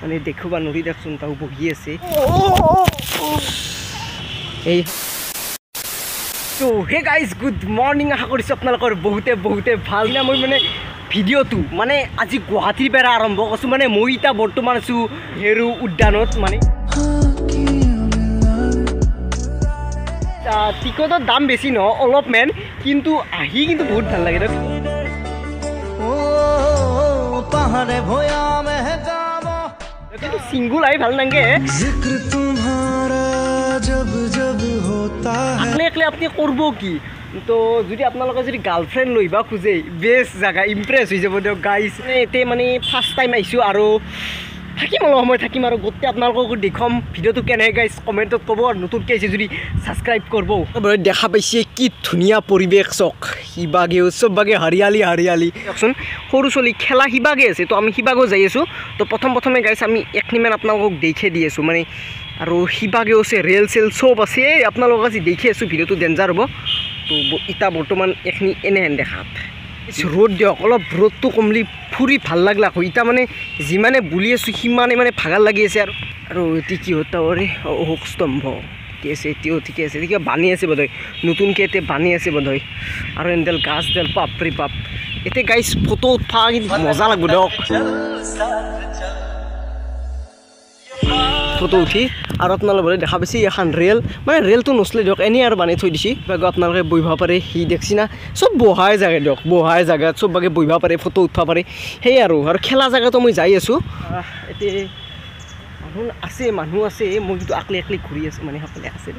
মানে দেখবা নৰি দেখোন তাও বহি আছে এই তো হে গাইজ গুড মৰ্নিং আশা কৰিছোঁ আপোনালোকৰ বহুতে ভাল না মই মানে ভিডিঅ'টো মানে আজি গুৱাহাটীৰ পৰা আৰম্ভ কৰিছোঁ মানে মই এতিয়া বৰ্তমান আছোঁ নেহৰু উদ্যানত মানে টিকটৰ দাম বেছি নহয় অলপমান কিন্তু আহি কিন্তু বহুত ভাল লাগে কিন্তু সিংগুল আহি ভাল নালাগে আকলে আকলে আপনি করব কি তো যদি আপোনালোকে যদি গার্লফ্রেন্ড লইবা খুঁজে বেস্ট জায়গা ইমপ্রেস হৈ যাব দিয়ক গাইজ এতে মানে ফার্স্ট টাইম আইছোঁ আৰু থাকিম অলপ সময় থাকিম আৰু গোটেই আপোনালোকক দেখুৱাম ভিডিঅ'টো কেনে গাইজ কমেণ্টত ক'ব আৰু নতুনকৈ আহিছে যদি ছাবস্ক্ৰাইব কৰিব দেখা পাইছে কি ধুনীয়া পৰিৱেশ চক সিবাগে চব বাগে হাৰিয়ালি দিয়কচোন সৰু ছোৱালী খেলা সিবাগে আছে তো আমি সিবাগো যাই আছোঁ তো প্ৰথমে গাইজ আমি একনিমান আপোনালোকক দেখে দি আছোঁ মানে আৰু সিবাগে আছে ৰেল চেল চব আছে আপোনালোকক আজি দেখি আছোঁ ভিডিঅ'টো ডেঞ্জাৰ হ'ব তো ইটা বৰ্তমান এখিনি এনেহেন দেখাত ৰ'দ দিয়ক অলপ ৰ'দটো কমলি ফুৰি ভাল লাগলা হয় ইটা মানে যিমানে বুলি আছোঁ সিমানে মানে ভাগাৰ লাগি আছে আৰু এটি কি হতা অৰে অশোক স্তম্ভ ঠিকে আছে এতিয়াও ঠিকে আছে কিবা বানি আছে বোধহয় নতুনকৈ এতিয়া বানি আছে বোধহয় আৰু এনডাল গাছডাল বাপৰে বাপ এতিয়া গাইজ ফটো উঠা কিন্তু মজা লাগব দিয়ক ফটো উঠি আৰু আপোনালোকে দেখা পাইছে এখন ৰেল মানে ৰেলটো নচলে দিয়ক এনেই আৰু বানাই থৈ দিছে বাগে আপোনালোকে বহিব পাৰে সি দেখছি না চব বহাই জাগা দিয়ক বহাই জাগাত চব বাগে বহিব পাৰে ফটো উঠিব পাৰে সেই আৰু খেলা জাগাতো মই যাই আছোঁ এতিয়া মানুহ আছে মই কিন্তু আকলে ঘূৰি আছোঁ মানে সকলে আছে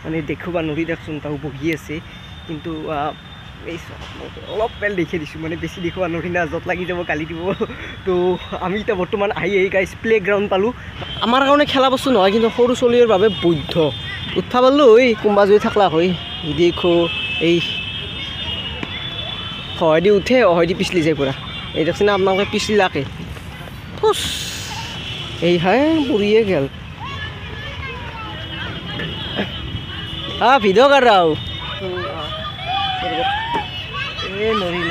মানে দেখবা নৰি দেখোন তাও বহি আছে কিন্তু এই অলপ পেল দেখি দিছোঁ মানে বেছি দেখুৱা নৰি না য'ত লাগি যাব গালি দিব তো আমি এতিয়া বৰ্তমান আহি গাইজ প্লে'গ্ৰাউণ্ড পালোঁ আমাৰ কাৰণে খেলা বস্তু নহয় কিন্তু সৰু ছোৱালীৰ বাবে বৈধ উঠা পালোঁ ঐ কোনোবা যদি থাকলা হয় দেখো এই সহায় উঠে অহয়দি পিছলি যায় পূৰা এই দেখছি না আপোনালোকে পিছলিলাকে ফুচ এই হয় বুঢ়িয়ে গেল ভিডিঅ' কৰ ৰাও নৰি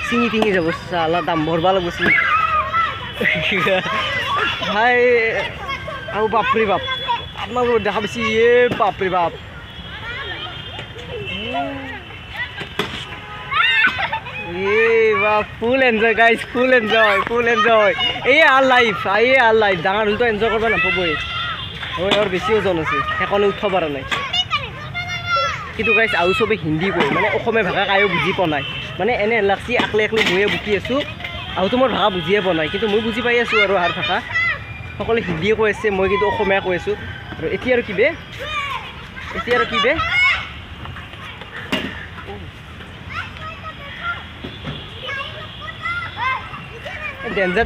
চিঙি টিঙি যাব চালা দাম ভৰবা লাগব চিঙি ভাই আৰু বাপৰে বাপ আপোনালোক দেখা পাইছে বাপৰে বাপ full enjoy guys full enjoy এই আৰ লাইফ ডাঙৰ হ'লেতো এনজয় কৰিব নাপাবই আৰু বেছি ওজন আছে সেইকাৰণে উঠিব পৰা নাই কিন্তু গাইজ আৰু চবেই হিন্দী কয় মানে অসমীয়া ভাষা কায়ো বুজি পোৱা নাই মানে এনে লাগছি আকলে ময়ে বুকি আছোঁ আৰুতো মোৰ ভাষা বুজিয়ে পোৱা নাই কিন্তু মই বুজি পাই আছোঁ আৰু আৰ ভাষা সকলোৱে হিন্দীয়ে কৈ আছে মই কিন্তু অসমীয়া কৈ আছোঁ আৰু এতিয়া আৰু কি বে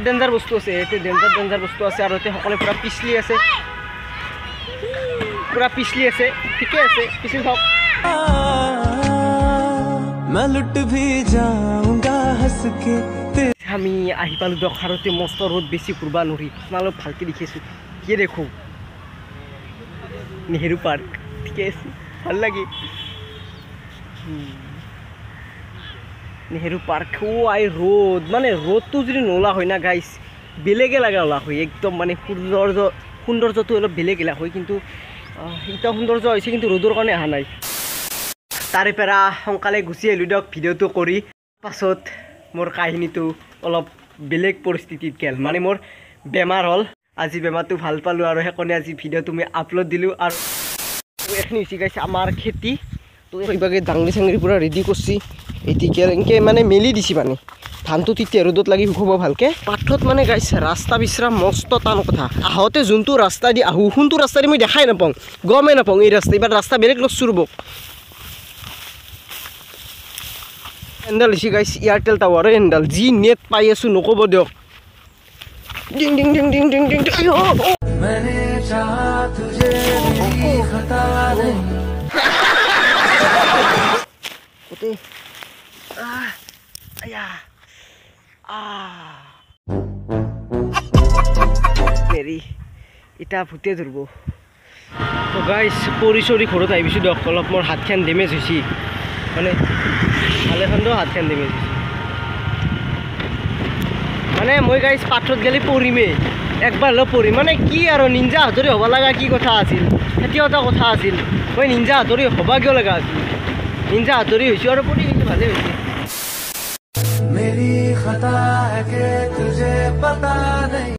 ডেঞ্জাৰ বস্তু আছে এতিয়া ডেঞ্জাৰ বস্তু আছে আৰু এতিয়া সকলোৱে পূৰা পিছলি আছে ঠিকে আছে পিছলি থাকক আমি আহি পালোঁ দিয়ক সাৰতে মস্ত ৰ'দ বেছি ঘূৰবা নৰি আপোনালোক ভালকৈ দেখি আছোঁ কি দেখোঁ নেহেৰু পাৰ্ক ঠিকে আছে ভাল লাগে নেহেৰু পাৰ্ক আই ৰ'দ মানে ৰ'দটো যদি নোলা হয় না গাইজ বেলেগে লগা ওলা হয় একদম মানে সৌন্দৰ্যটো অলপ বেলেগ এলা হয় কিন্তু এতিয়া সৌন্দৰ্য হৈছে কিন্তু ৰ'দৰ কাৰণে অহা নাই তাৰে পৰা সোনকালে গুচি আহিলোঁ দিয়ক ভিডিঅ'টো কৰি পাছত মোৰ কাহিনীটো অলপ বেলেগ পৰিস্থিতিত গ'ল মানে মোৰ বেমাৰ হ'ল আজি বেমাৰটো ভাল পালোঁ আৰু সেইকাৰণে আজি ভিডিঅ'টো মই আপলোড দিলোঁ আৰু এইখিনি হৈছে গাইছে আমাৰ খেতি তো এইভাগে ডাঙৰি চাঙৰি পূৰা ৰেডি কৰিছে এতিয়া এনেকৈ মানে মেলি দিছে মানে ধানটো তেতিয়া ৰ'দত লাগি শুকাব ভালকৈ পাথৰত মানে গাইছে ৰাস্তা বিচৰা মস্ত টান কথা আহোঁতে যোনটো ৰাস্তা দি আহোঁ কোনটো ৰাস্তা দি মই দেখাই নাপাওঁ গমেই নাপাওঁ এই ৰাস্তা এইবাৰ ৰাস্তা বেলেগ লচছোঁ ৰ'ব এণ্ডাল হৈছে গাইছ এয়াৰটেল টাৱাৰ এণ্ডাল যি নেট পাই আছোঁ নক'ব দিয়ক ডিং ইটা ভূতে ধৰিব তো গাইছ পৰি ঘৰত আহিছোঁ দিয়ক অলপ মোৰ হাতখন ডেমেজ হৈছে মানে ভালেখনটো হাতখন ডেমেজ হৈছে মানে মই গাইছ পাথৰত গেলি পৰিমেই একবাৰ লৈ পঢ়ি মানে কি আৰু নিঞ্জা হাতৰি হ'ব লগা কি কথা আছিল, সেইটো এটা কথা আছিল। মই নিঞ্জা হাতৰি হ'বা কিয় লগা আছিল, নিঞ্জা হাতৰি হৈছোঁ আৰু পঢ়ি গৈছোঁ, ভালেই হৈছে।